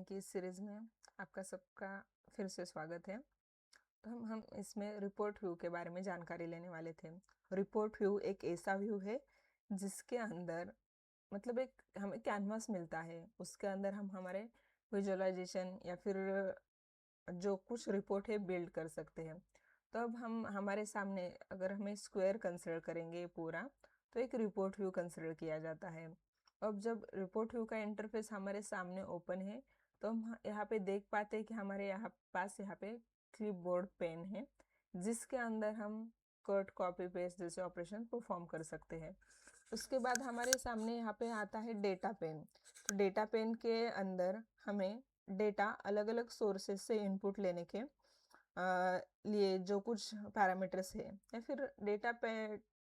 की इस सीरीज़ में आपका सबका फिर से स्वागत है। तो हम इसमें रिपोर्ट व्यू के बारे में जानकारी लेने वाले थे। रिपोर्ट व्यू एक ऐसा व्यू है जिसके अंदर मतलब एक हमें कैनवास मिलता है, उसके अंदर हम हमारे विजुअलाइजेशन या फिर जो कुछ रिपोर्ट है बिल्ड कर सकते हैं। तो अब हम हमारे सामने अगर हमें स्क्वायर कंसिडर करेंगे पूरा, तो एक रिपोर्ट व्यू कंसिडर किया जाता है। अब जब रिपोर्ट व्यू का इंटरफेस हमारे सामने ओपन है, तो हम यहाँ पे देख पाते हैं कि हमारे यहाँ पे क्लिपबोर्ड पेन है, जिसके अंदर हम कट कॉपी पेस्ट जैसे ऑपरेशन परफॉर्म कर सकते हैं। उसके बाद हमारे सामने यहाँ पे आता है डेटा पेन। तो डेटा पेन के अंदर हमें डेटा अलग अलग सोर्सेस से इनपुट लेने के लिए जो कुछ पैरामीटर्स है या फिर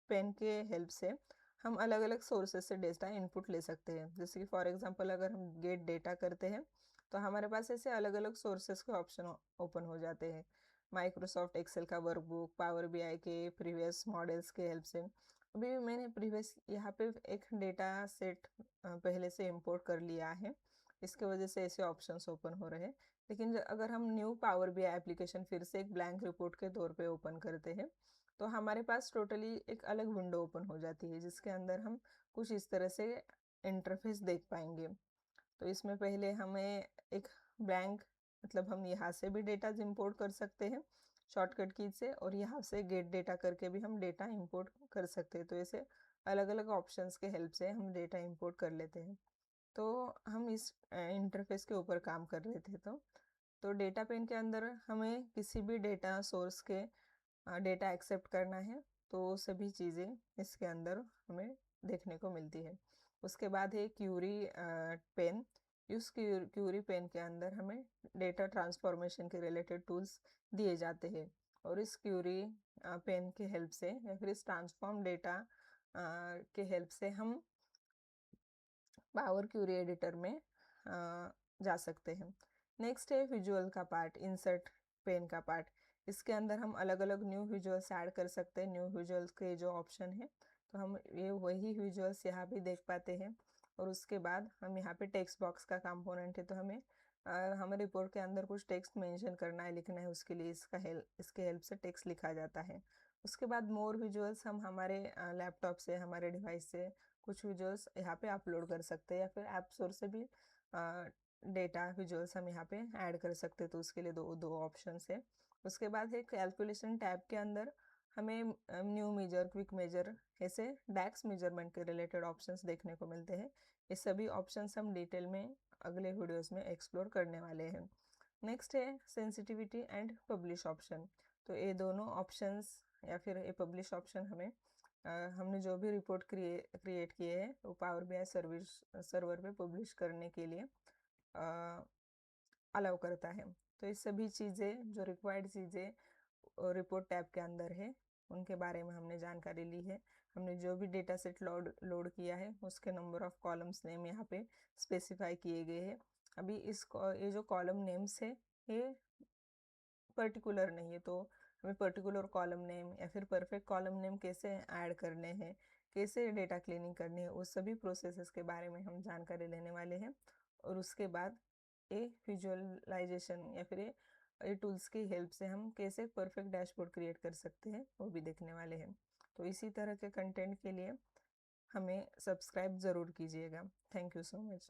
पेन के हेल्प से हम अलग अलग सोर्सेस से डेटा इनपुट ले सकते हैं। जैसे कि फॉर एग्जांपल अगर हम गेट डेटा करते हैं तो हमारे पास ऐसे अलग अलग सोर्सेस के ऑप्शन ओपन हो जाते हैं। माइक्रोसॉफ्ट एक्सेल का वर्कबुक, पावर बीआई के प्रीवियस मॉडल्स के हेल्प से। अभी मैंने प्रीवियस यहाँ पे एक डेटा सेट पहले से इंपोर्ट कर लिया है, इसके वजह से ऐसे ऑप्शंस ओपन हो रहे हैं। लेकिन अगर हम न्यू पावर बीआई एप्लीकेशन फिर से एक ब्लैंक रिपोर्ट के तौर पे ओपन करते हैं, तो हमारे पास टोटली एक अलग विंडो ओपन हो जाती है, जिसके अंदर हम कुछ इस तरह से इंटरफेस देख पाएंगे। तो इसमें पहले हमें एक ब्लैंक मतलब हम यहाँ से भी डेटा इंपोर्ट कर सकते हैं शॉर्टकट की से, और यहाँ से गेट डेटा करके भी हम डेटा इंपोर्ट कर सकते हैं। तो ऐसे अलग अलग ऑप्शंस के हेल्प से हम डेटा इंपोर्ट कर लेते हैं। तो हम इस इंटरफेस के ऊपर काम कर रहे थे। तो डेटा पेन के अंदर हमें किसी भी डेटा सोर्स के डेटा एक्सेप्ट करना है, तो सभी चीज़ें इसके अंदर हमें देखने को मिलती है। उसके बाद है क्यूरी पेन। इस क्यूरी पेन के अंदर हमें डेटा ट्रांसफॉर्मेशन के रिलेटेड टूल्स दिए जाते हैं, और इस क्यूरी पेन के हेल्प से या फिर इस ट्रांसफॉर्म डेटा के हेल्प से हम पावर क्यूरी एडिटर में जा सकते हैं। नेक्स्ट है विजुअल का पार्ट, इंसर्ट पेन का पार्ट। इसके अंदर हम अलग अलग न्यू विजुअल्स ऐड कर सकते हैं। न्यू विजुअल्स के जो ऑप्शन है, तो हम ये वही विजुअल्स यहाँ भी देख पाते हैं। और उसके बाद हम यहाँ पे टेक्स्ट बॉक्स का कंपोनेंट है, तो हमें रिपोर्ट के अंदर कुछ टेक्स्ट मेंशन करना है, लिखना है, उसके लिए इसके हेल्प से टेक्स्ट लिखा जाता है। उसके बाद मोर विजुअल्स हम हमारे लैपटॉप से, हमारे डिवाइस से कुछ विजुअल्स यहाँ पे अपलोड कर सकते हैं, या फिर ऐप स्टोर से भी डेटा विजुअल्स हम यहाँ पे ऐड कर सकते हैं। तो उसके लिए दो दो ऑप्शंस है। उसके बाद है कैलकुलेशन टैब के अंदर हमें न्यू मेजर, क्विक मेजर, ऐसे डैक्स मेजरमेंट के रिलेटेड ऑप्शंस देखने को मिलते हैं। ये सभी ऑप्शंस हम डिटेल में अगले वीडियोस में एक्सप्लोर करने वाले हैं। नेक्स्ट है सेंसिटिविटी एंड पब्लिश ऑप्शन। तो ये दोनों ऑप्शंस या फिर ये पब्लिश ऑप्शन हमें हमने जो भी रिपोर्ट क्रिएट किए हैं वो पावर बीआई सर्वर पे पब्लिश करने के लिए अलाउ करता है। तो ये सभी चीज़ें जो रिक्वायर्ड चीज़ें रिपोर्ट टैब के अंदर है, उनके बारे में हमने जानकारी ली है। हमने जो भी डेटा सेट लोड किया है उसके नंबर ऑफ कॉलम्स नेम यहाँ पे स्पेसिफाई किए गए हैं। अभी ये जो कॉलम नेम्स है ये पर्टिकुलर नहीं है, तो हमें पर्टिकुलर कॉलम नेम या फिर परफेक्ट कॉलम नेम कैसे ऐड करने हैं, कैसे डेटा क्लीनिंग करनी है, उस सभी प्रोसेसेस के बारे में हम जानकारी लेने वाले हैं। और उसके बाद ये विजुअलाइजेशन या फिर ये टूल्स की हेल्प से हम कैसे परफेक्ट डैशबोर्ड क्रिएट कर सकते हैं वो भी देखने वाले हैं। तो इसी तरह के कंटेंट के लिए हमें सब्सक्राइब ज़रूर कीजिएगा। Thank you so much.